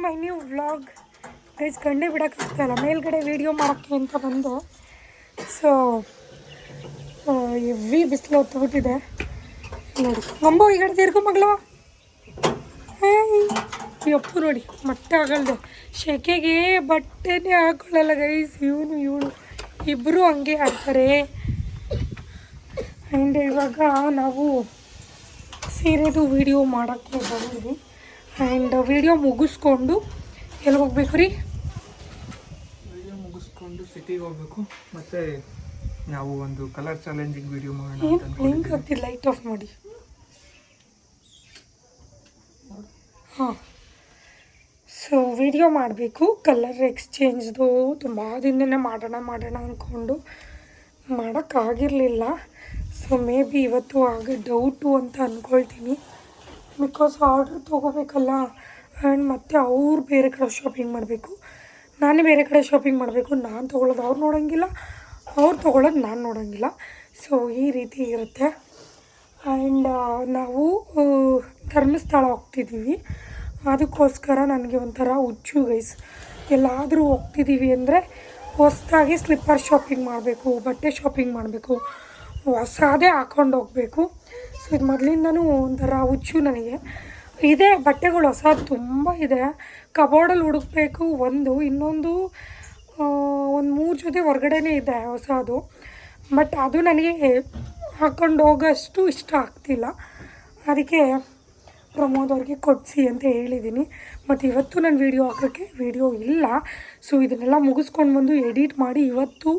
My new vlog. Guys ಗಂಡೆ ಬಿಡೋಕ್ಕಾಗ್ತಾಯಿಲ್ಲ, ಮೇಲ್ಗಡೆ video ಮಾಡೋಕ್ಕೆ ಅಂತ ಬಂದು. ಸೊ ಹೆವಿ ಬಿಸಿಲು ಹೊತ್ತುಬಿಟ್ಟಿದೆ ನೋಡಿ. ಗಂಬೋ ಈ ಕಡೆ ತೀರ್ಕೊ ಮಗಳು. ಅಪ್ಪು ನೋಡಿ ಮೊಟ್ಟೆ ಆಗಲ್ದೆ ಶೆಕೆಗೆ ಬಟ್ಟೆನೇ ಹಾಕೊಳ್ಳಲ್ಲ ಗೈಸ್. ಇವಳು ಇಬ್ಬರು ಹಂಗೆ ಆಡ್ತಾರೆ. ಆ್ಯಂಡ್ ಇವಾಗ ನಾವು ಸೀರೆದು ವೀಡಿಯೋ ಮಾಡೋಕ್ಕೆ ಬಂದಿದ್ವಿ. ಆ್ಯಂಡ್ ವೀಡಿಯೋ ಮುಗಿಸ್ಕೊಂಡು ಎಲ್ಲಿ ಹೋಗ್ಬೇಕು ರೀ? ವಿಡಿಯೋ ಮುಗಿಸ್ಕೊಂಡು ಸಿಟಿಗೆ ಹೋಗ್ಬೇಕು. ಮತ್ತು ನಾವು ಒಂದು ಕಲರ್ ಚಾಲೆಂಜಿಂಗ್ ವಿಡಿಯೋ ಮಾಡೋಣ. ಏನು ಬ್ಲಿಂಕ್ ಆಗ್ತಿಲ್ಲ, ಲೈಟ್ ಆಫ್ ಮಾಡಿ. ಹಾಂ, ಸೊ ವಿಡಿಯೋ ಮಾಡಬೇಕು ಕಲರ್ ಎಕ್ಸ್ಚೇಂಜ್ದು. ತುಂಬ ದಿನನೇ ಮಾಡೋಣ ಅಂದ್ಕೊಂಡು ಮಾಡೋಕ್ಕಾಗಿರಲಿಲ್ಲ. ಸೊ ಮೇ ಬಿ ಇವತ್ತು ಆಗ ಡೌಟು ಅಂತ ಅಂದ್ಕೊಳ್ತೀನಿ. Because order ತೊಗೋಬೇಕಲ್ಲ. ಆ್ಯಂಡ್ ಮತ್ತು ಅವ್ರು ಬೇರೆ ಕಡೆ ಶಾಪಿಂಗ್ ಮಾಡಬೇಕು, ನಾನೇ ಬೇರೆ ಕಡೆ ಶಾಪಿಂಗ್ ಮಾಡಬೇಕು. ನಾನು ತೊಗೊಳ್ಳೋದು ಅವ್ರು ನೋಡೋಂಗಿಲ್ಲ, ಅವ್ರು ತೊಗೊಳ್ಳೋದು ನಾನು ನೋಡೋಂಗಿಲ್ಲ. ಸೊ ಈ ರೀತಿ ಇರುತ್ತೆ. ಆ್ಯಂಡ್ ನಾವು ಧರ್ಮಸ್ಥಳ ಹೋಗ್ತಿದ್ದೀವಿ. ಅದಕ್ಕೋಸ್ಕರ ನನಗೆ ಒಂಥರ ಹುಚ್ಚು ಗೈಸ್. ಎಲ್ಲಾದರೂ ಹೋಗ್ತಿದ್ದೀವಿ ಅಂದರೆ ಹೊಸದಾಗಿ ಸ್ಲಿಪ್ಪರ್ ಶಾಪಿಂಗ್ ಮಾಡಬೇಕು, ಬಟ್ಟೆ ಶಾಪಿಂಗ್ ಮಾಡಬೇಕು, ಹೊಸದೇ ಹಾಕ್ಕೊಂಡು ಹೋಗಬೇಕು. ಸೊ ಇದು ಮೊದಲಿಂದನೂ ಒಂಥರ ಹುಚ್ಚು ನನಗೆ. ಇದೆ ಬಟ್ಟೆಗಳು ಹೊಸದು ತುಂಬ ಇದೆ. ಕಬೋರ್ಡಲ್ಲಿ ಹುಡುಕಬೇಕು. ಇನ್ನೊಂದು ಒಂದು 3 ಜೊತೆ ಹೊರಗಡೆನೇ ಇದೆ ಹೊಸದು. ಬಟ್ ಅದು ನನಗೆ ಹಾಕ್ಕೊಂಡು ಹೋಗೋಷ್ಟು ಇಷ್ಟ ಆಗ್ತಿಲ್ಲ. ಅದಕ್ಕೆ ಪ್ರಮೋದ್ ಅವ್ರಿಗೆ ಕೊಡಿಸಿ ಅಂತ ಹೇಳಿದ್ದೀನಿ. ಮತ್ತು ಇವತ್ತು ನಾನು ವೀಡಿಯೋ ಹಾಕೋಕ್ಕೆ ವೀಡಿಯೋ ಇಲ್ಲ. ಸೊ ಇದನ್ನೆಲ್ಲ ಮುಗಿಸ್ಕೊಂಡು ಬಂದು ಎಡಿಟ್ ಮಾಡಿ ಇವತ್ತು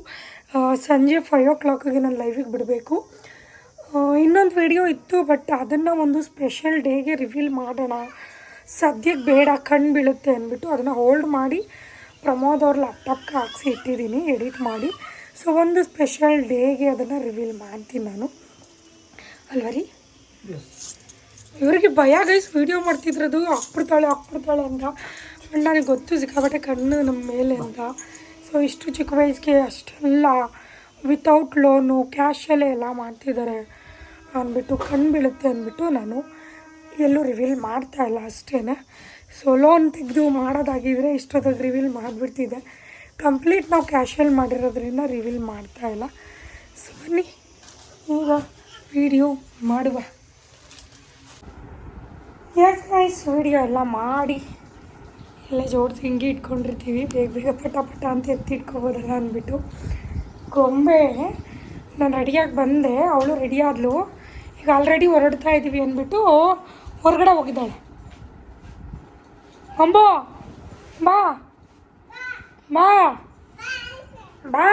ಸಂಜೆ 5 o'clockಗೆ ನಾನು ಲೈವಿಗೆ ಬಿಡಬೇಕು. ಇನ್ನೊಂದು ವೀಡಿಯೋ ಇತ್ತು, ಬಟ್ ಅದನ್ನು ಒಂದು ಸ್ಪೆಷಲ್ ಡೇಗೆ ರಿವೀಲ್ ಮಾಡೋಣ, ಸದ್ಯಕ್ಕೆ ಬೇಡ ಕಣ್ಣು ಬೀಳುತ್ತೆ ಅಂದ್ಬಿಟ್ಟು ಅದನ್ನು ಹೋಲ್ಡ್ ಮಾಡಿ ಪ್ರಮೋದ್ ಅವ್ರ ಲ್ಯಾಪ್ಟಾಪ್ಗೆ ಹಾಕ್ಸಿ ಇಟ್ಟಿದ್ದೀನಿ ಎಡಿಟ್ ಮಾಡಿ. ಸೊ ಒಂದು ಸ್ಪೆಷಲ್ ಡೇಗೆ ಅದನ್ನು ರಿವೀಲ್ ಮಾಡ್ತೀನಿ ನಾನು, ಅಲ್ವ ರೀ? ಇವರಿಗೆ ಭಯ ಗೈಸ್, ವೀಡಿಯೋ ಮಾಡ್ತಿದ್ರದು ಹಾಕ್ಬಿಡ್ತಾಳೆ ಅಂತ. ಬಟ್ ನನಗೆ ಗೊತ್ತು ಸಿಕ್ಕಾಬಟ್ಟೆ ಕಣ್ಣು ನಮ್ಮ ಮೇಲೆ ಅಂತ. ಸೊ ಇಷ್ಟು ಚಿಕ್ಕ ವಯಸ್ಸಿಗೆ ಅಷ್ಟೆಲ್ಲ ವಿತೌಟ್ ಲೋನು ಕ್ಯಾಶಲ್ಲೇ ಎಲ್ಲ ಮಾಡ್ತಿದ್ದಾರೆ ಅಂದ್ಬಿಟ್ಟು ಕಣ್ಣು ಬೀಳುತ್ತೆ ಅಂದ್ಬಿಟ್ಟು ನಾನು ಎಲ್ಲೂ ರಿವೀಲ್ ಮಾಡ್ತಾಯಿಲ್ಲ ಅಷ್ಟೇ. ಸೊ ಲೋನ್ ತೆಗೆದು ಮಾಡೋದಾಗಿದ್ದರೆ ಇಷ್ಟೊತ್ತಿಗೆ ರಿವೀಲ್ ಮಾಡಿಬಿಡ್ತಿದ್ದೆ. ಕಂಪ್ಲೀಟ್ ನಾವು ಕ್ಯಾಶಲ್ಲಿ ಮಾಡಿರೋದ್ರಿಂದ ರಿವೀಲ್ ಮಾಡ್ತಾಯಿಲ್ಲ. ಸೊ ಬನ್ನಿ ಈಗ ವೀಡಿಯೋ ಮಾಡುವ. ಎಸ್ ಗೈಸ್, ವೀಡಿಯೋ ಎಲ್ಲ ಮಾಡಿ ಎಲ್ಲ ಜೋಡಿಸಿ ಹಿಂಗೆ ಇಟ್ಕೊಂಡಿರ್ತೀವಿ. ಬೇಗ ಪಟ ಅಂತ ಎತ್ತಿಟ್ಕೊಬೋದಲ್ಲ ಅಂದ್ಬಿಟ್ಟು. ಗೊಂಬೆ ನಾನು ರೆಡಿಯಾಗಿ ಬಂದೆ, ಅವಳು ರೆಡಿ ಆದಳು. ಈಗ ಆಲ್ರೆಡಿ ಹೊರಡ್ತಾ ಇದ್ದೀವಿ ಅಂದ್ಬಿಟ್ಟು ಹೊರಗಡೆ ಹೋಗಿದ್ದಾಳೆ. ಗೊಂಬೋ ಬಾ ಬಾ ಬಾ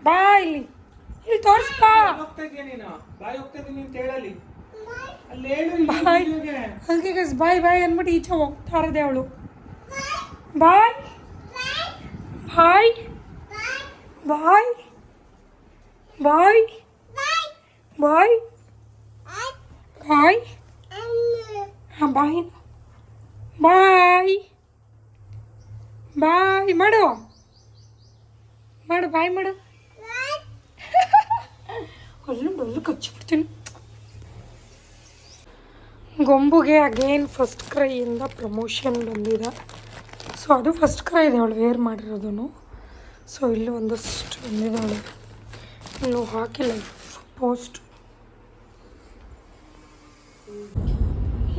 ಬಾ, ಇಲ್ಲಿ ತೋರಿಸ್ಬಾ. ಬಾಯ್ ಹಂಗೆ ಗಸ್ ಬಾಯ್ ಅಂದ್ಬಿಟ್ಟು ಈಚೆ ಹೋಗ್ತಾ ಇರೋದೆ ಅವಳು. ಬಾಯ್ ಬಾಯ್ ಬಾಯ್ ಬಾಯ್ ಬಾಯ್ ಬಾಯ್. ಹಾಂ ಬಾಯ್ ಬಾಯ್ ಬಾಯ್ ಮಾಡು ಬಾಯ್ ಮಾಡು. ಅಲ್ಲೂ ಕಚ್ಚಿಬಿಡ್ತೀನಿ. ಗೊಂಬುಗೆ ಅಗೇನ್ ಫಸ್ಟ್ ಕ್ರೈಯಿಂದ ಪ್ರಮೋಷನ್ ಬಂದಿದೆ. ಸೊ ಅದು ಫಸ್ಟ್ ಕ್ರೈ ಇದೆ ಅವಳು ವೇರ್ ಮಾಡಿರೋದು. ಸೊ ಇಲ್ಲಿ ಒಂದಷ್ಟು ಬಂದಿದ್ದಾಳೆ, ಇನ್ನು ಹಾಕಿಲ್ಲ ಪೋಸ್ಟ್.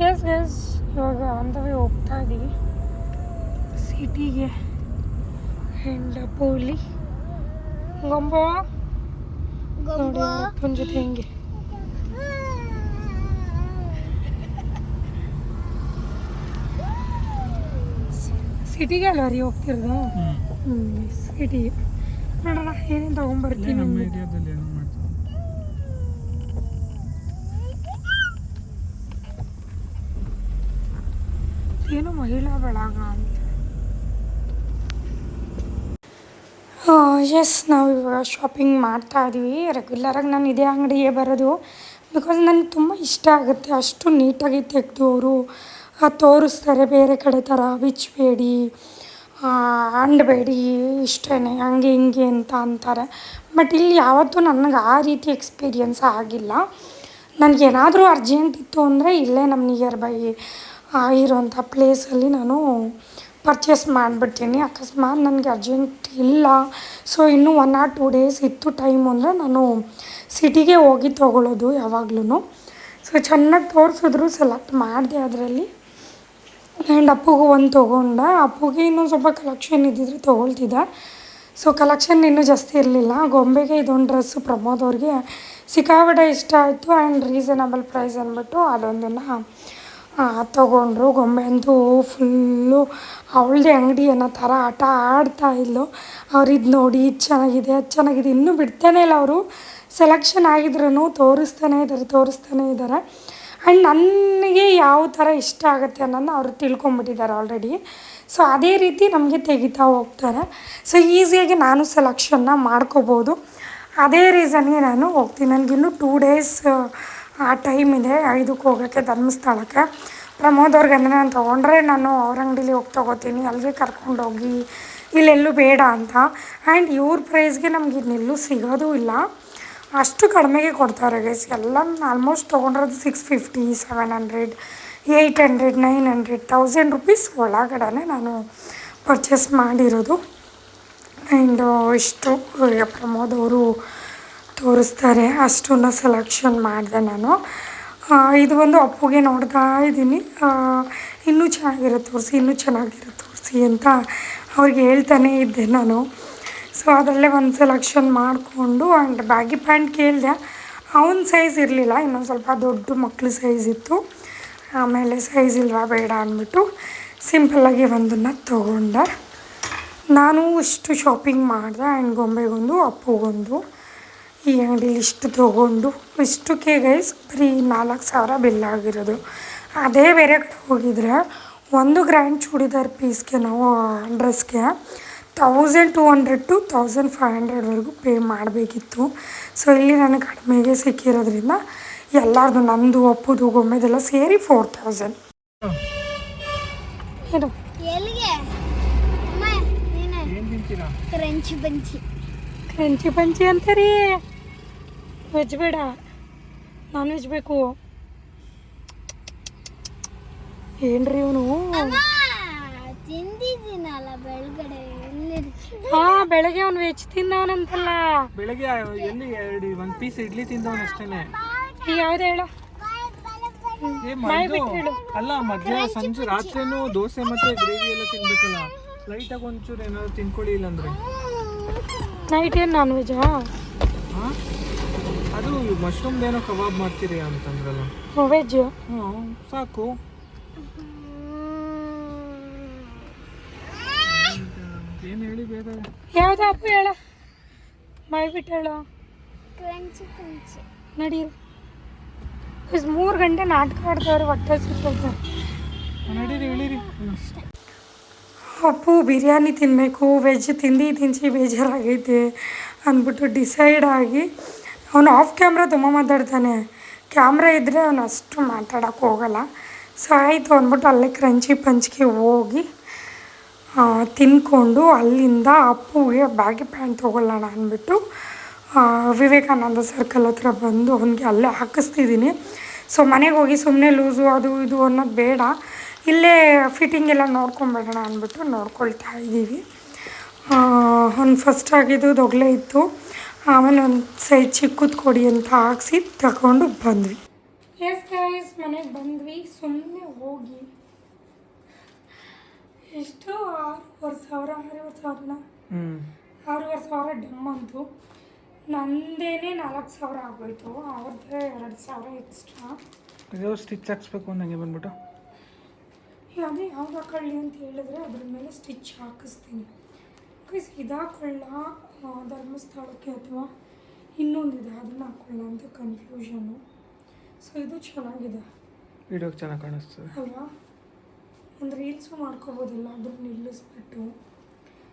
ಎಸ್ ಇವಾಗ ಆನ್ ದ ವೇ ಹೋಗ್ತಾ ಇದ್ದೀವಿ ಸಿಟಿಗೆ. ಆ್ಯಂಡ್ ಪೋಲಿ ಗೊಂಬ ನೋಡಿ ಅಪ್ಪನ ಜೊತೆ ಹೆಂಗೆ ಸಿಟಿಗೆ ಅಲ್ವ ರೀ ಹೋಗ್ತಿರೋದು? ಸಿಟಿ ನೋಡೋಣ ಏನೇನು ತೊಗೊಂಬರ್ತೀನಿ. ಏನು ಮಹಿಳಾ ಬಳಗ ಅಂತ. ಎಸ್, ನಾವು ಇವಾಗ ಶಾಪಿಂಗ್ ಮಾಡ್ತಾ ಇದ್ದೀವಿ. ರೆಗ್ಯುಲರಾಗಿ ನಾನು ಇದೇ ಅಂಗಡಿಗೆ ಬರೋದು. ಬಿಕಾಸ್ ನನಗೆ ತುಂಬ ಇಷ್ಟ ಆಗುತ್ತೆ. ಅಷ್ಟು ನೀಟಾಗಿ ತೆಗೆದು ಅವರು ತೋರಿಸ್ತಾರೆ. ಬೇರೆ ಕಡೆ ಥರ ಬಿಚ್ಚಬೇಡಿ, ಅಂಡಬೇಡಿ, ಇಷ್ಟೇ ಹಂಗೆ ಹಿಂಗೆ ಅಂತ ಅಂತಾರೆ. ಬಟ್ ಇಲ್ಲಿ ಯಾವತ್ತೂ ನನಗೆ ಆ ರೀತಿ ಎಕ್ಸ್ಪೀರಿಯನ್ಸ್ ಆಗಿಲ್ಲ. ನನಗೇನಾದರೂ ಅರ್ಜೆಂಟ್ ಇತ್ತು ಅಂದರೆ ಇಲ್ಲೇ ನಮ್ಮ ನಿಯರ್ ಬೈ ಇರೋಂಥ ಪ್ಲೇಸಲ್ಲಿ ನಾನು ಪರ್ಚೇಸ್ ಮಾಡಿಬಿಡ್ತೀನಿ. ಅಕಸ್ಮಾತ್ ನನಗೆ ಅರ್ಜೆಂಟ್ ಇಲ್ಲ, ಸೊ ಇನ್ನೂ 1 or 2 ಡೇಸ್ ಇತ್ತು ಟೈಮು ಅಂದರೆ ನಾನು ಸಿಟಿಗೆ ಹೋಗಿ ತೊಗೊಳ್ಳೋದು ಯಾವಾಗ್ಲೂ. ಸೊ ಚೆನ್ನಾಗಿ ತೋರಿಸಿದ್ರು, ಸೆಲೆಕ್ಟ್ ಮಾಡಿದೆ ಅದರಲ್ಲಿ. ಆ್ಯಂಡ್ ಅಪ್ಪುಗೂ ಒಂದು ತೊಗೊಂಡೆ. ಅಪ್ಪುಗೆ ಇನ್ನೂ ಸ್ವಲ್ಪ ಕಲೆಕ್ಷನ್ ಇದ್ದಿದ್ರೆ ತೊಗೊಳ್ತಿದ್ದೆ. ಸೊ ಕಲೆಕ್ಷನ್ ಇನ್ನೂ ಜಾಸ್ತಿ ಇರಲಿಲ್ಲ. ಗೊಂಬೆಗೆ ಇದೊಂದು ಡ್ರೆಸ್ಸು ಪ್ರಮೋದ್ ಅವ್ರಿಗೆ ಸಿಕ್ಕಾಪಟ್ಟೆ ಇಷ್ಟ ಆಯಿತು ಆ್ಯಂಡ್ ರೀಸನಬಲ್ ಪ್ರೈಸ್ ಅಂದ್ಬಿಟ್ಟು ಅದೊಂದನ್ನು ತೊಗೊಂಡ್ರು. ಗೊಂಬೆ ಅಂತೂ ಫುಲ್ಲು ಅವಳದೇ ಅಂಗಡಿ ಅನ್ನೋ ಥರ ಆಟ ಆಡ್ತಾಯಿದ್ಲು. ಅವ್ರು ಇದು ನೋಡಿ ಇದು ಚೆನ್ನಾಗಿದೆ, ಅದು ಚೆನ್ನಾಗಿದೆ, ಇನ್ನೂ ಬಿಡ್ತಾನೇ ಇಲ್ಲ ಅವರು. ಸೆಲೆಕ್ಷನ್ ಆಗಿದ್ರೂ ತೋರಿಸ್ತಾನೇ ಇದ್ದಾರೆ. ಆ್ಯಂಡ್ ನನಗೆ ಯಾವ ಥರ ಇಷ್ಟ ಆಗುತ್ತೆ ಅನ್ನೋದನ್ನ ಅವರು ತಿಳ್ಕೊಂಬಿಟ್ಟಿದ್ದಾರೆ ಆಲ್ರೆಡಿ. ಸೊ ಅದೇ ರೀತಿ ನಮಗೆ ತೆಗಿತಾ ಹೋಗ್ತಾರೆ. ಸೊ ಈಸಿಯಾಗಿ ನಾನು ಸೆಲೆಕ್ಷನ್ನ ಮಾಡ್ಕೋಬೋದು. ಅದೇ ರೀಸನ್ಗೆ ನಾನು ಹೋಗ್ತೀನಿ. ನನಗಿನ್ನೂ 2 ಡೇಸ್ ಟೈಮ್ ಇದೆ ಇದಕ್ಕೆ ಹೋಗೋಕ್ಕೆ, ಧರ್ಮಸ್ಥಳಕ್ಕೆ. ಪ್ರಮೋದ್ ಅವ್ರಿಗೆ ಅಂದರೆ ನಾನು ತೊಗೊಂಡ್ರೆ ನಾನು ಅವ್ರ ಅಂಗಡೀಲಿ ಹೋಗಿ ತೊಗೋತೀನಿ, ಅಲ್ಲಿಗೆ ಕರ್ಕೊಂಡೋಗಿ ಇಲ್ಲೆಲ್ಲೂ ಬೇಡ ಅಂತ. ಆ್ಯಂಡ್ ಇವ್ರ ಪ್ರೈಸ್ಗೆ ನಮ್ಗೆ ಇನ್ನೆಲ್ಲೂ ಸಿಗೋದು ಇಲ್ಲ, ಅಷ್ಟು ಕಡಿಮೆಗೆ ಕೊಡ್ತಾರೆ ಗೈಸ್. ಎಲ್ಲ ಆಲ್ಮೋಸ್ಟ್ ತೊಗೊಂಡಿರೋದು 650, 700, 800, 900, 1000 ರುಪೀಸ್ ಒಳಗಡೆ ನಾನು ಪರ್ಚೇಸ್ ಮಾಡಿರೋದು. ಆ್ಯಂಡ್ ಇಷ್ಟು ಪ್ರಮೋದ್ ಅವರು ತೋರಿಸ್ತಾರೆ, ಅಷ್ಟನ್ನು ಸೆಲೆಕ್ಷನ್ ಮಾಡಿದೆ ನಾನು. ಇದು ಒಂದು ಅಪ್ಪುಗೆ ನೋಡ್ತಾ ಇದ್ದೀನಿ, ಇನ್ನೂ ಚೆನ್ನಾಗಿರೋ ತೋರಿಸಿ ಅಂತ ಅವ್ರಿಗೆ ಹೇಳ್ತಾನೇ ಇದ್ದೆ ನಾನು. ಸೊ ಅದರಲ್ಲೇ ಒಂದು ಸೆಲೆಕ್ಷನ್ ಮಾಡಿಕೊಂಡು ಆ್ಯಂಡ್ ಬ್ಯಾಗಿ ಪ್ಯಾಂಟ್ ಕೇಳಿದೆ. ಅವನ ಸೈಜ್ ಇರಲಿಲ್ಲ, ಇನ್ನೊಂದು ಸ್ವಲ್ಪ ದೊಡ್ಡ ಮಕ್ಳ ಸೈಜ್ ಇತ್ತು. ಆಮೇಲೆ ಸೈಜ್ ಇಲ್ವಾ ಬೇಡ ಅಂದ್ಬಿಟ್ಟು ಸಿಂಪಲ್ಲಾಗಿ ಒಂದನ್ನು ತೊಗೊಂಡೆ. ನಾನು ಇಷ್ಟು ಶಾಪಿಂಗ್ ಮಾಡಿದೆ ಆ್ಯಂಡ್ ಗೊಂಬೆಗೊಂದು ಅಪ್ಪುಗೊಂದು ಈ ಅಂಗಡೀಲಿ ಇಷ್ಟು ತೊಗೊಂಡು ಇಷ್ಟಕ್ಕೆ ಗೈಸ್ ಬರೀ 4000 ಬಿಲ್ ಆಗಿರೋದು. ಅದೇ ಬೇರೆ ಕಡೆ ಹೋಗಿದ್ರೆ ಒಂದು ಗ್ರ್ಯಾಂಡ್ ಚೂಡಿದಾರ್ ಪೀಸ್ಗೆ ನಾವು ಡ್ರೆಸ್ಗೆ 1200 to 1500ವರೆಗೂ ಪೇ ಮಾಡಬೇಕಿತ್ತು. ಸೊ ಇಲ್ಲಿ ನನಗೆ ಕಡಿಮೆಗೆ ಸಿಕ್ಕಿರೋದ್ರಿಂದ ಎಲ್ಲರದು, ನಂದು ಅಪ್ಪುದು ಗೊಂಬೆದೆಲ್ಲ ಸೇರಿ 4000. ಏನು ಕ್ರಂಚಿ ಪಂಚಿ ಅಂತಾರೀ. ವೆಜ್ ಬೇಡ, ನಾನ್ ವೆಜ್ ಬೇಕು. ಏನ್ರಿ ಇವನು? ಬೆಳಗ್ಗೆ ಅವ್ನು ವೆಜ್ ತಿಂದವನಂತಲ್ಲ. ಬೆಳಗ್ಗೆ ಎಲ್ಲಿ ಒಂದು ಪೀಸ್ ಇಡ್ಲಿ ತಿಂದವನು ಅಷ್ಟೇನೆ. ಯಾವ್ದು ಹೇಳು? ಅಲ್ಲ, ಮಧ್ಯಾಹ್ನ ಸಂಜೆ ರಾತ್ರಿನೂ ದೋಸೆ ಮತ್ತೆ ಗ್ರೇವಿ ಎಲ್ಲ ತಿನ್ಬೇಕಲ್ಲ. ಲೈಟಾಗಿ ಒಂಚೂರು ಏನಾದ್ರು ತಿನ್ಕೊಳ್ಳಿ, ಇಲ್ಲಾಂದ್ರೆ ನೈಟ್ ಏನು ನಾನ್ ವೆಜ್ಜಾ? ಅದು ಮಶ್ರೂಮ್ದೇನೋ ಕಬಾಬ್ ಮಾಡ್ತೀರಿ ಅಂತಂದ್ರಲ್ಲ. ವೆಜ್. ಸಾಕು. ಏನು ಹೇಳಿ ಬೇಗ. ಯಾವ್ದು ಅಪ್ಪು ಹೇಳ, ಮಾಡಿಬಿಟ್ಟು ಹೇಳು. ನಡೀರಿ 3 ಗಂಟೆ ನಾಟಕ ಆಡ್ತವ್ರೆ, ಹೊಟ್ಟೆ ಸಿಗ್ತೈತೆ. ನಡೀರಿ, ಹೇಳಿರಿ. ಅಪ್ಪು ಬಿರಿಯಾನಿ ತಿನ್ನಬೇಕು, ವೆಜ್ ತಿಂದು ಬೇಜಾರಾಗೈತೆ ಅಂದ್ಬಿಟ್ಟು ಡಿಸೈಡ್ ಆಗಿ, ಅವನು ಆಫ್ ಕ್ಯಾಮ್ರಾ ತುಂಬ ಮಾತಾಡ್ತಾನೆ, ಕ್ಯಾಮ್ರಾ ಇದ್ದರೆ ಅವನು ಅಷ್ಟು ಮಾತಾಡೋಕ್ಕೆ ಹೋಗಲ್ಲ. ಸೊ ಆಯಿತು ಅಂದ್ಬಿಟ್ಟು ಅಲ್ಲೇ ಕ್ರಂಚಿ ಪಂಚ್ಗೆ ಹೋಗಿ ತಿನ್ಕೊಂಡು ಅಲ್ಲಿಂದ ಅಪ್ಪುಗೆ ಬ್ಯಾಗಿ ಪ್ಯಾಂಟ್ ತೊಗೊಳ್ಳೋಣ ಅಂದ್ಬಿಟ್ಟು ವಿವೇಕಾನಂದ ಸರ್ಕಲ್ ಹತ್ರ ಬಂದು ಅವನಿಗೆ ಅಲ್ಲೇ ಹಾಕಿಸ್ತಿದ್ದೀನಿ. ಸೊ ಮನೆಗೆ ಹೋಗಿ ಸುಮ್ಮನೆ ಲೂಸು ಅದು ಇದು ಅನ್ನೋದು ಬೇಡ, ಇಲ್ಲೇ ಫಿಟ್ಟಿಂಗ್ ಎಲ್ಲ ನೋಡ್ಕೊಂಬಿಡೋಣ ಅಂದ್ಬಿಟ್ಟು ನೋಡ್ಕೊಳ್ತಾ ಇದ್ದೀವಿ. ಒಂದು ಫಸ್ಟ್ ಆಗಿದ್ದು ದೊಗ್ಲೇ ಇತ್ತು, ಆಮೇಲೆ ಒಂದು ಸೈಜ್ ಚಿಕ್ಕದು ಕೊಡಿ ಅಂತ ಹಾಕ್ಸಿ ತಗೊಂಡು ಬಂದ್ವಿ. ಎಸ್ ಗೈಸ್, ಮನೆಗೆ ಬಂದ್ವಿ. ಸುಮ್ಮನೆ ಹೋಗಿ ಎಷ್ಟು 6,500 ಡಮ್ ಅಂತು. ನಂದೇನೆ 4,000 ಆಗೋಯ್ತು, ಅವ್ರದ್ದೇ 2,000 ಎಕ್ಸ್ಟ್ರಾ. ಸ್ಟಿಚ್ ಹಾಕ್ಸ್ಬೇಕು ನನಗೆ ಬಂದ್ಬಿಟ್ಟು. ಅದೇ ಯಾವ್ದು ಹಾಕೊಳ್ಳಿ ಅಂತ ಹೇಳಿದ್ರೆ ಅದ್ರ ಮೇಲೆ ಸ್ಟಿಚ್ ಹಾಕಿಸ್ತೀನಿ. ಗೈಸ್ ಇದು ಹಾಕೊಳ್ಳ ಧರ್ಮಸ್ಥಳಕ್ಕೆ ಅಥವಾ ಇನ್ನೊಂದಿದೆ ಅದನ್ನು ಹಾಕೊಳ್ಳ ಅಂತ ಕನ್ಫ್ಯೂಷನು. ಸೊ ಇದು ಚೆನ್ನಾಗಿದೆ, ವಿಡಿಯೋಗೆ ಚೆನ್ನಾಗಿ ಕಾಣಿಸ್ತದೆ ಅಲ್ವಾ? ಒಂದು ರೀಲ್ಸು ಮಾಡ್ಕೋಬೋದಿಲ್ಲ ಅದ್ರ ನಿಲ್ಲಿಸ್ಬಿಟ್ಟು,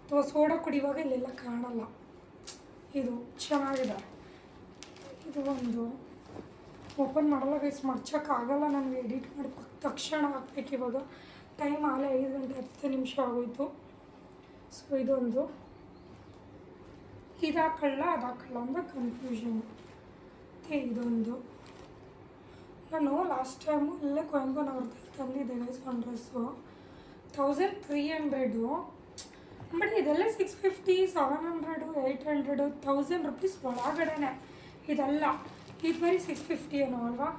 ಅಥವಾ ಸೋಡಾ ಕುಡಿಯುವಾಗ ಇಲ್ಲೆಲ್ಲ ಕಾಣಲ್ಲ. ಇದು ಚೆನ್ನಾಗಿದೆ. ಇದು ಒಂದು ಓಪನ್ ಮಾಡಲ್ಲ ಗೈಸ್, ಮಡ್ಚೋಕ್ಕಾಗಲ್ಲ ನನಗೆ. ಎಡಿಟ್ ಮಾಡಿ ತಕ್ಷಣ ಹಾಕ್ಬೇಕು. ಇವಾಗ ಟೈಮ್ ಆಗಲೇ 5 ಗಂಟೆ 10 ನಿಮಿಷ ಆಗೋಯಿತು. ಸೊ ಇದೊಂದು, ಇದು ಹಾಕೊಳ್ಳ ಅದು ಹಾಕೊಳ್ಳ ಅಂತ ಕನ್ಫ್ಯೂಷನ್. ಮತ್ತು ಇದೊಂದು ನಾನು ಲಾಸ್ಟ್ ಟೈಮು ಇಲ್ಲೇ ಕೊಯಂಬನವ್ರದ್ದು ತಂದಿದ್ದೆ ಗೈಸ್ ಒಂದು ಡ್ರೆಸ್ಸು 1300 ಬಟ್ ಇದೆಲ್ಲ 650 700 800 1000 ರುಪೀಸ್ ಒಳಗಡೆನೆ ಇದೆಲ್ಲ ಇದು ಬರೀ 650 ಏನೋ ಅಲ್ವಾ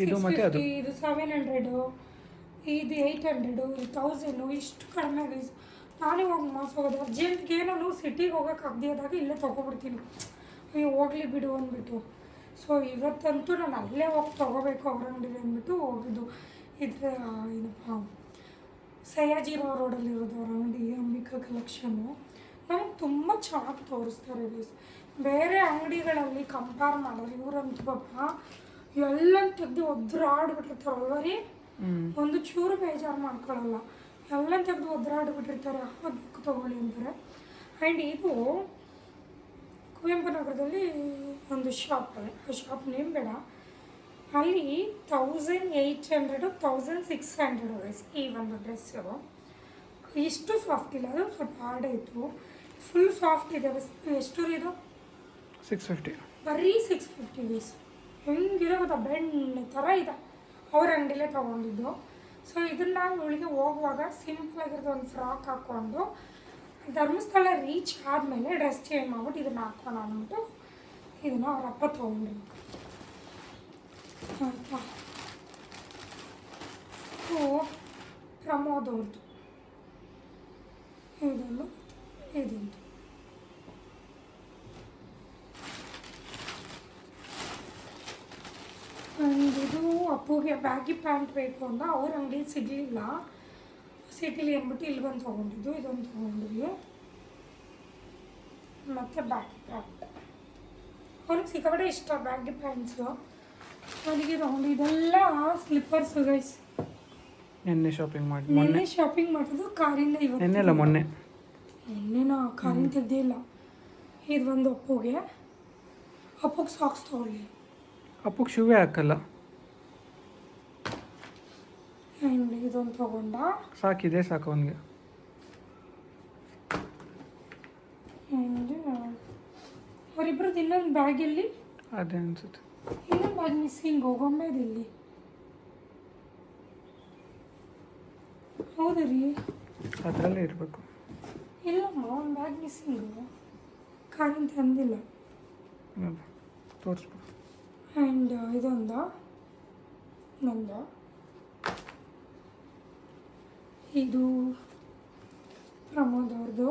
ಇದು ಮತ್ತೆ ಅದು 650 ಇದು 700 ಇದು 800 ಇದು 1000 ಇಷ್ಟು ಕಡಿಮೆ ಗೈಸ್. ನಾನೇ ಹೋಗಿ ಮೋಸ ಹೋಗೋದು ಅರ್ಜೆಂಟ್ಗೆ ನಾನು ಸಿಟಿಗೆ ಹೋಗೋಕ್ಕಾಗ್ದಿದ್ದಾಗ ಇಲ್ಲೇ ತೊಗೊಬಿಡ್ತೀನಿ. ಅಯ್ಯೋ ಹೋಗ್ಲಿ ಬಿಡು ಅಂದ್ಬಿಟ್ಟು. ಸೊ ಇವತ್ತಂತೂ ನಾನು ಅಲ್ಲೇ ಹೋಗಿ ತೊಗೋಬೇಕು ಅವ್ರ ಅಂಗಡಿಗೆ ಅಂದ್ಬಿಟ್ಟು ಹೋಗಿದ್ದು. ಇದ್ರ ಏನಪ್ಪ ಸಯ್ಯಾಜಿರೋ ರೋಡಲ್ಲಿರೋದು ಅವ್ರ ಅಂಗಡಿ ಅಂಬಿಕಾ ಕಲೆಕ್ಷನ್ನು. ನಮಗೆ ತುಂಬ ಚೆನ್ನಾಗಿ ತೋರಿಸ್ತಾರೆ ಗೈಸ್. ಬೇರೆ ಅಂಗಡಿಗಳಲ್ಲಿ ಕಂಪೇರ್ ಮಾಡಿದ್ರೆ ಇವರಂತೂ ಪಾಪ ಎಲ್ಲ ತೆಗೆದು ಒದ್ರಾಡ್ಬಿಟ್ಟಿರ್ತಾರಲ್ವ ರೀ, ಒಂದು ಚೂರು ಬೇಜಾರು ಮಾಡ್ಕೊಳ್ಳಲ್ಲ. ಎಲ್ಲ ತೆಗೆದು ಒದ್ರಾಡ್ಬಿಟ್ಟಿರ್ತಾರೆ. ಅದು ಬುಕ್ ತೊಗೊಳ್ಳಿ ಅಂತಾರೆ. ಆ್ಯಂಡ್ ಇದು ಕುವೆಂಪು ನಗರದಲ್ಲಿ ಒಂದು ಶಾಪ್, ಆ ಶಾಪ್ ನೇಮ್ ಬೇಡ, ಅಲ್ಲಿ 1800 1600 ಗೈಸ್ ಈ ಒಂದು ಡ್ರೆಸ್ಸು. ಇಷ್ಟು ಸಾಫ್ಟ್ ಇಲ್ಲ, ಅದು ಸ್ವಲ್ಪ ಹಾರ್ಡ್ ಇತ್ತು. ಫುಲ್ ಸಾಫ್ಟ್ ಇದೆ. ಎಷ್ಟು ಇದು 650 ಬರೀ 650 ಗೈಸ್. ಹೆಂಗಿದೆ ಗೊತ್ತಾ, ಬೆಣ್ಣೆ ಥರ ಇದೆ. ಅವ್ರ ಅಂಗಡಿಲೇ ತೊಗೊಂಡಿದ್ದು. ಸೊ ಇದನ್ನು ಇವಳಿಗೆ ಹೋಗುವಾಗ ಸಿಂಪಲಾಗಿರೋದು ಒಂದು ಫ್ರಾಕ್ ಹಾಕ್ಕೊಂಡು ಧರ್ಮಸ್ಥಳ ರೀಚ್ ಆದಮೇಲೆ ಡ್ರೆಸ್ ಚೇಂಜ್ ಮಾಡ್ಬಿಟ್ಟು ಇದನ್ನು ಹಾಕೋಣ ಅಂದ್ಬಿಟ್ಟು ಇದನ್ನು ಅವ್ರ ಅಪ್ಪ ತೊಗೊಂಡ್ರು ಆಯಿತಾ. ಪ್ರಮೋದ್ ಅವ್ರದ್ದು ಇದೊಂದು ಇದೊಂದು ಇದು ಅಪ್ಪುಗೆ ಬ್ಯಾಗಿ ಪ್ಯಾಂಟ್ ಬೇಕು ಅಂತ ಅವ್ರ ಅಂಗಡಿ ಸಿಗಲಿಲ್ಲ ಸಿಟಿಲಿ ಅಂದ್ಬಿಟ್ಟು ಇಲ್ಲಿ ಬಂದು ತೊಗೊಂಡಿದ್ದು. ಇದೊಂದು ತೊಗೊಂಡಿದ್ವಿ. ಮತ್ತು ಬ್ಯಾಗಿ ಪ್ಯಾಂಟ್ ಅವ್ರಿಗೆ ಸಿಕ್ಕಾಪಟ್ಟೆ ಇಷ್ಟ ಬ್ಯಾಗಿ ಪ್ಯಾಂಟ್ಸು. ಅದಕ್ಕೆ ತೊಗೊಂಡು ಇದೆಲ್ಲ ಸ್ಲಿಪ್ಪರ್ಸು ಗೈಸ್. ನಿನ್ನೆ ಶಾಪಿಂಗ್ ಮಾಡೋದು ಕಾರಿಂದ. ಇವತ್ತು ಮೊನ್ನೆನಾ ಕಾರಿಂದ ತೆಗ್ದೇ ಇಲ್ಲ. ಇದು ಒಂದು ಅಪ್ಪುಗೆ ಸಾಕ್ಸ್ ತೊಗೊಳ್ಳಿಲ್ಲ. ಅಪ್ಪಗೆ ಶೂವೇ ಹಾಕಲ್ಲ. ಆ್ಯಂಡ್ ಇದೊಂದು ತೊಗೊಂಡ ಸಾಕು ಅವನಿಗೆ. ಆ್ಯಂಡ್ ಅವರಿಬ್ಬರದ್ದು ಇನ್ನೊಂದು ಬ್ಯಾಗಲ್ಲಿ ಅದೇ ಅನ್ಸುತ್ತೆ. ಇನ್ನೊಂದು ಬ್ಯಾಗ್ ಮಿಸ್ಸಿಂಗ್ ಗೊಂಬೆದಿಲ್ಲಿ. ಹೌದು ರೀ, ಅದರಲ್ಲೇ ಇರಬೇಕು. ಇಲ್ಲಮ್ಮ ಒಂದು ಬ್ಯಾಗ್ ಮಿಸ್ಸಿಂಗು, ಕಾರಿಂದ ತಂದಿಲ್ಲ. ತೋರಿಸ್ಬೇಕು. ಆ್ಯಂಡ್ ಇದೊಂದು ನಂದು. ಇದು ಪ್ರಮೋದ್ ಅವ್ರದ್ದು.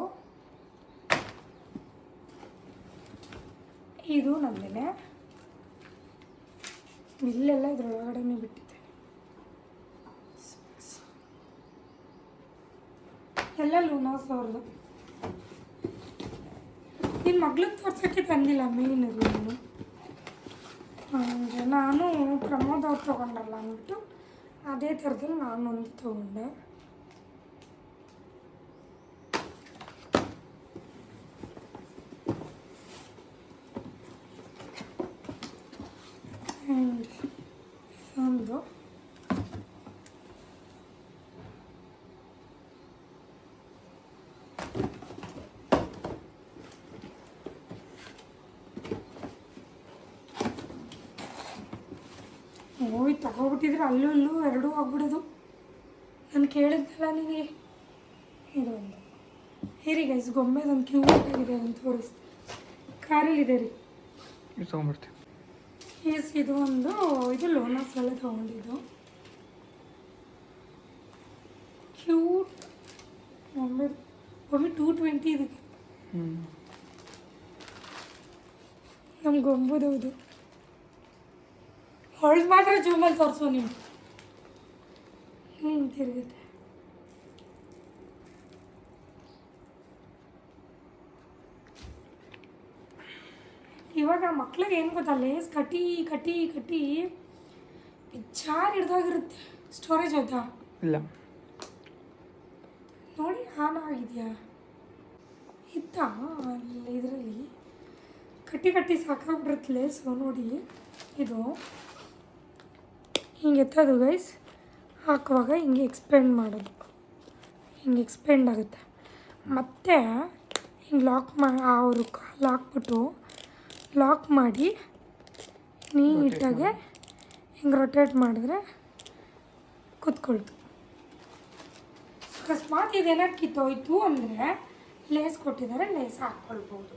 ಇದು ನಮ್ಮದೇ. ಬಿಲ್ಲೆಲ್ಲ ಇದ್ರೊಳಗಡೆನೇ ಬಿಟ್ಟಿದ್ದೆ. ಎಲ್ಲ ಲೂನಾಸ್ ಅವ್ರದ್ದು. ನಿನ್ನ ಮಗ್ಳಿಗೆ ತೋರ್ಸೋಕ್ಕೆ ತಂದಿಲ್ಲ ಮೇನ್ ನಾನು. ನಾನು ಪ್ರಮೋದ್ ಅವ್ರು ತೊಗೊಂಡಲ್ಲ ಅಂದ್ಬಿಟ್ಟು ಅದೇ ಥರದಲ್ಲಿ ನಾನೊಂದು ತೊಗೊಂಡೆ. ಆ್ಯಂಡ್ ಒಂದು ಹೋಗಿ ತಗೊಬಿಟ್ಟಿದ್ರೆ ಅಲ್ಲೂ ಎರಡೂ ಆಗ್ಬಿಡೋದು. ನಾನು ಕೇಳಿದ್ದಲ್ಲ ನಿನಗೆ. ಇದೊಂದು ಹೇರಿ ಗೈಸ್, ಗೊಂಬೆದೊಂದು ಕ್ಯೂಟ್ ಆಗಿದೆ ಅಂತ ತೋರಿಸ್ತೀನಿ. ಕಾರಲ್ಲಿದೆ ರೀ, ತೊಗೊಂಡ್ಬಿಡ್ತೀನಿ. ಇದು ಒಂದು ಇದು ಲೋನಾಸಲ್ಲೇ ತೊಗೊಂಡಿದ್ದು. ಕ್ಯೂಟ್ ಒಮ್ಮೆ 220 ಇದಕ್ಕೆ. ನಮ್ಮ ಗೊಂಬುದೌದು. ಹೊಳ್ದು ಮಾತ್ರ ಜೂಮಲ್ಲಿ ತೋರಿಸು ನೀವು. ಇಲ್ಲಿ ತಿರುಗುತ್ತೆ. ಇವಾಗ ಮಕ್ಳಿಗೆ ಏನು ಗೊತ್ತಾ, ಲೇಸ್ ಕಟ್ಟಿ ಪಿಚ್ಚಾರು ಹಿಡ್ದಾಗಿರುತ್ತೆ. ಸ್ಟೋರೇಜ್ ಆಯ್ತಾ? ಇಲ್ಲ ನೋಡಿ, ಆನ್ ಆಗಿದೆಯಾ? ಇತ್ತಾ ಅಲ್ಲಿ ಇದರಲ್ಲಿ ಕಟ್ಟಿ ಸಾಕಾಗ್ಬಿಟ್ಟಿರುತ್ತೆ ಲೇಸು. ನೋಡಿ, ಇದು ಹಿಂಗೆ ಎತ್ತೋದು ಗೈಸ್, ಹಾಕುವಾಗ ಹಿಂಗೆ ಎಕ್ಸ್ಪೆಂಡ್ ಮಾಡೋದು, ಹಿಂಗೆ ಎಕ್ಸ್ಪೆಂಡ್ ಆಗುತ್ತೆ. ಮತ್ತು ಹಿಂಗೆ ಅವರು ಕಾಲು ಹಾಕ್ಬಿಟ್ಟು ಲಾಕ್ ಮಾಡಿ ನೀಟಾಗೆ ಹಿಂಗೆ ರೊಟೇಟ್ ಮಾಡಿದ್ರೆ ಕೂತ್ಕೊಳ್ತು. ಅಕಸ್ಮಾತ್ ಇದೇನಾರು ಕಿತ್ತೋಯ್ತು ಅಂದರೆ ಲೇಸ್ ಕೊಟ್ಟಿದ್ದಾರೆ, ಲೇಸ್ ಹಾಕ್ಕೊಳ್ಬೋದು.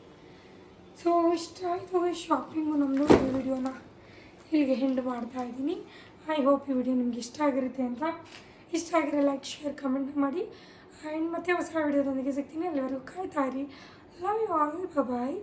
ಸೊ ಇಷ್ಟ ಆಯಿತು ಶಾಪಿಂಗು ನಮ್ಮದು. ಈ ವಿಡಿಯೋನ ಇಲ್ಲಿಗೆ ಹೆಂಡ್ ಮಾಡ್ತಾಯಿದ್ದೀನಿ. ಐ ಹೋಪ್ ಈ ವಿಡಿಯೋ ನಿಮ್ಗೆ ಇಷ್ಟ ಆಗಿರುತ್ತೆ ಅಂತ. ಇಷ್ಟ ಆಗಿರೋ ಲೈಕ್, ಶೇರ್, ಕಮೆಂಟ್ ಮಾಡಿ. ಆ್ಯಂಡ್ ಮತ್ತೆ ಹೊಸ ವಿಡಿಯೋದೊಂದಿಗೆ ಸಿಗ್ತೀನಿ. ಅಲ್ಲಿವರೆಗೂ ಕಾಯ್ತಾ ಇರಿ. Love you all. ಬಾಯ್.